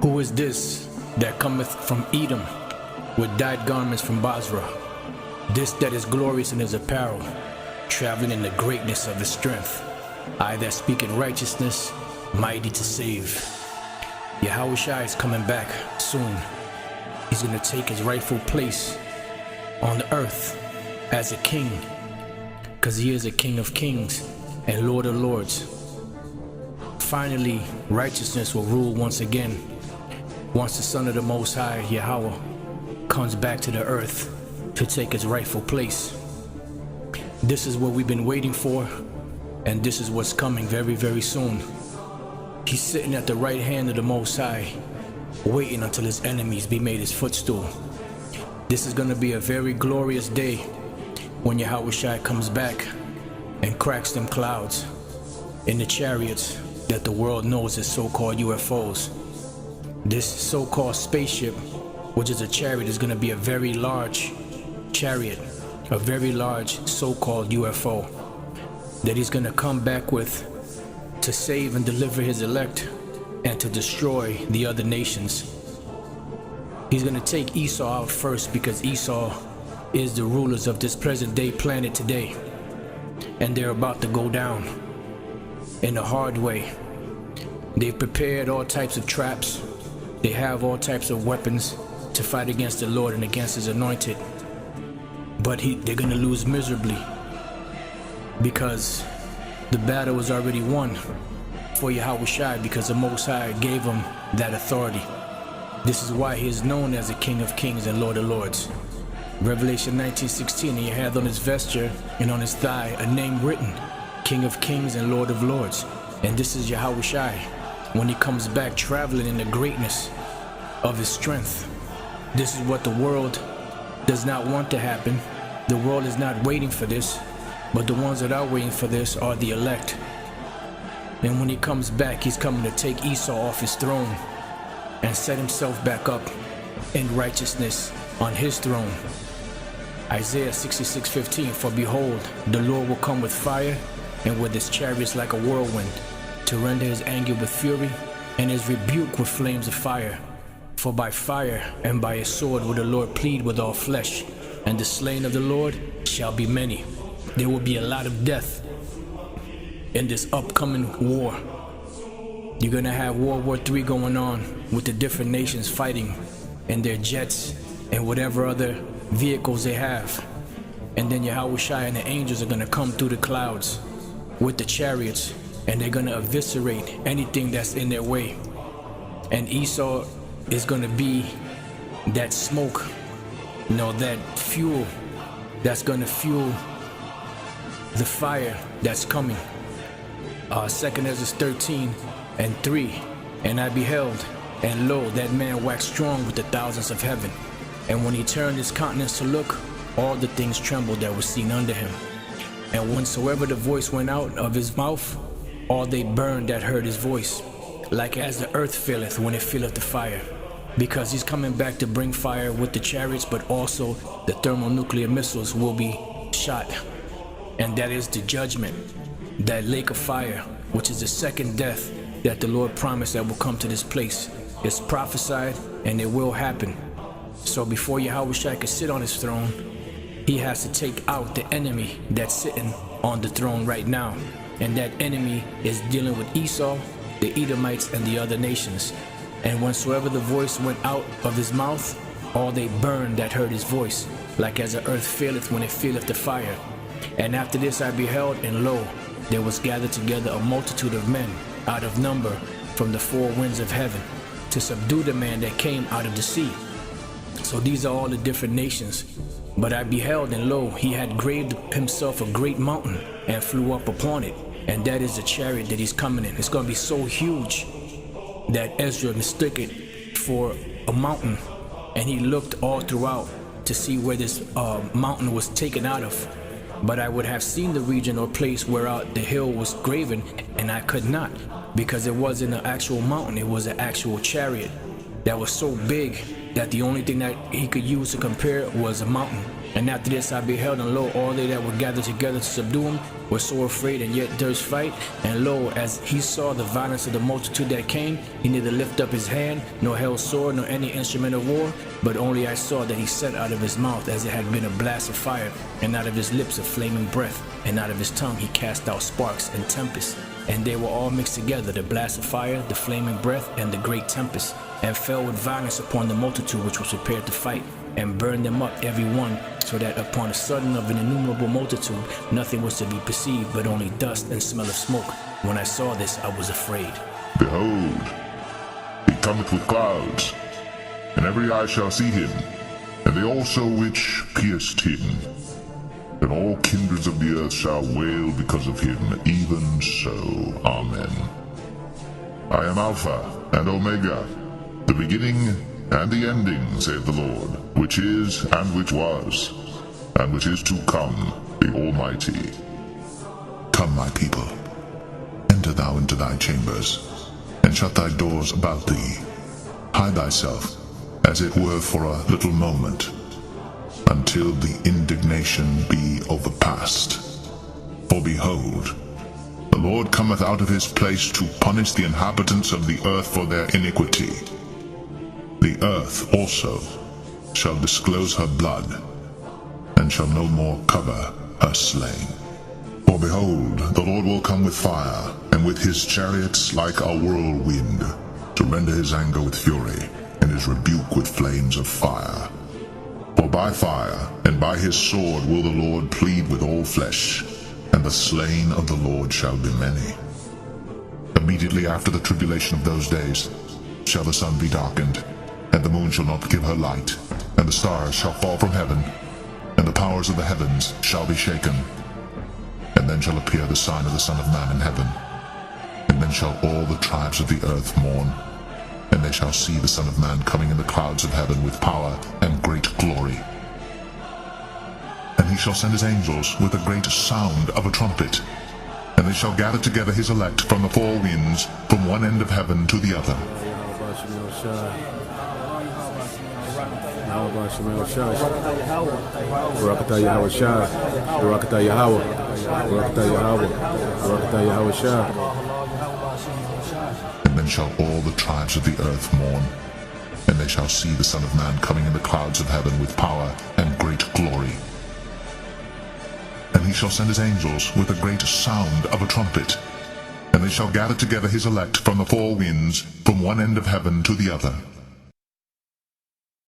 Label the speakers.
Speaker 1: Who is this that cometh from Edom, with dyed garments from Basra? This that is glorious in his apparel, traveling in the greatness of his strength. I that speak in righteousness, mighty to save. Yahushua is coming back soon. He's going to take his rightful place on the earth as a king, because he is a King of kings and Lord of lords. Finally, righteousness will rule once again, once the Son of the Most High, Yahweh, comes back to the earth to take his rightful place. This is what we've been waiting for, and this is what's coming very, very soon. He's sitting at the right hand of the Most High, waiting until his enemies be made his footstool. This is going to be a very glorious day when Yahushua comes back and cracks them clouds in the chariots that the world knows as so-called UFOs. This so-called spaceship, which is a chariot, is going to be a very large chariot, a very large so-called UFO that he's going to come back with to save and deliver his elect and to destroy the other nations. He's going to take Esau out first, because Esau is the rulers of this present day planet today, and they're about to go down in a hard way. They've prepared all types of traps. They have all types of weapons to fight against the Lord and against his anointed, but they're going to lose miserably, because the battle was already won for Yahushua, because the Most High gave him that authority. This is why he is known as the King of kings and Lord of lords. Revelation 19:16, and he had on his vesture and on his thigh a name written, King of kings and Lord of lords. And this is Yahushua when he comes back traveling in the greatness of his strength. This is what the world does not want to happen. The world is not waiting for this, but the ones that are waiting for this are the elect. And when he comes back, he's coming to take Esau off his throne and set himself back up in righteousness on his throne. Isaiah 66:15, for behold, the Lord will come with fire, and with his chariots like a whirlwind, to render his anger with fury, and his rebuke with flames of fire. For by fire and by a sword will the Lord plead with all flesh, and the slain of the Lord shall be many. There will be a lot of death in this upcoming war. You're gonna have World War III going on, with the different nations fighting in their jets and whatever other vehicles they have. And then Yahushua and the angels are gonna come through the clouds with the chariots, and they're gonna eviscerate anything that's in their way. And Esau is gonna be that smoke, that fuel that's gonna fuel the fire that's coming. 2 Ezra 13:3, and I beheld, and lo, that man waxed strong with the thousands of heaven. And when he turned his countenance to look, all the things trembled that were seen under him. And whensoever the voice went out of his mouth, all they burned that heard his voice, like as the earth faileth when it feeleth the fire. Because he's coming back to bring fire with the chariots, but also the thermonuclear missiles will be shot. And that is the judgment, that lake of fire, which is the second death that the Lord promised that will come to this place. It's prophesied, and it will happen. So before Yahushua can sit on his throne, he has to take out the enemy that's sitting on the throne right now. And that enemy is dealing with Esau, the Edomites, and the other nations. And whensoever the voice went out of his mouth, all they burned that heard his voice, like as the earth faileth when it feeleth the fire. And after this I beheld, and lo, there was gathered together a multitude of men out of number from the four winds of heaven, to subdue the man that came out of the sea. So these are all the different nations. But I beheld, and lo, he had graved himself a great mountain, and flew up upon it. And that is the chariot that he's coming in. It's going to be so huge that Ezra mistook it for a mountain, and he looked all throughout to see where this mountain was taken out of. But I would have seen the region or place where the hill was graven, and I could not, because it wasn't an actual mountain. It was an actual chariot that was so big that the only thing that he could use to compare it was a mountain. And after this I beheld, and lo, all they that were gathered together to subdue him were sore afraid, and yet durst fight. And lo, as he saw the violence of the multitude that came, he neither lift up his hand, nor held sword, nor any instrument of war, but only I saw that he sent out of his mouth as it had been a blast of fire, and out of his lips a flaming breath, and out of his tongue he cast out sparks and tempests. And they were all mixed together, the blast of fire, the flaming breath, and the great tempest, and fell with violence upon the multitude which was prepared to fight, and burned them up every one, so that upon a sudden of an innumerable multitude nothing was to be perceived, but only dust and smell of smoke. When I saw this, I was afraid.
Speaker 2: Behold, he cometh with clouds, and every eye shall see him, and they also which pierced him. And all kindreds of the earth shall wail because of him, even so. Amen. I am Alpha and Omega, the beginning and the ending, saith the Lord, which is, and which was, and which is to come, the Almighty.
Speaker 3: Come, my people, enter thou into thy chambers, and shut thy doors about thee. Hide thyself, as it were for a little moment, until the indignation be overpast. For behold, the Lord cometh out of his place to punish the inhabitants of the earth for their iniquity. The earth also shall disclose her blood, and shall no more cover her slain. For behold, the Lord will come with fire, and with his chariots like a whirlwind, to render his anger with fury, and his rebuke with flames of fire. For by fire and by his sword will the Lord plead with all flesh, and the slain of the Lord shall be many. Immediately after the tribulation of those days shall the sun be darkened, and the moon shall not give her light, and the stars shall fall from heaven, and the powers of the heavens shall be shaken. And then shall appear the sign of the Son of Man in heaven. And then shall all the tribes of the earth mourn, and they shall see the Son of Man coming in the clouds of heaven with power and great glory. And he shall send his angels with a great sound of a trumpet, and they shall gather together his elect from the four winds, from one end of heaven to the other. And then shall all the tribes of the earth mourn, and they shall see the Son of Man coming in the clouds of heaven with power and great glory. And he shall send his angels with a great sound of a trumpet, and they shall gather together his elect from the four winds, from one end of heaven to the other.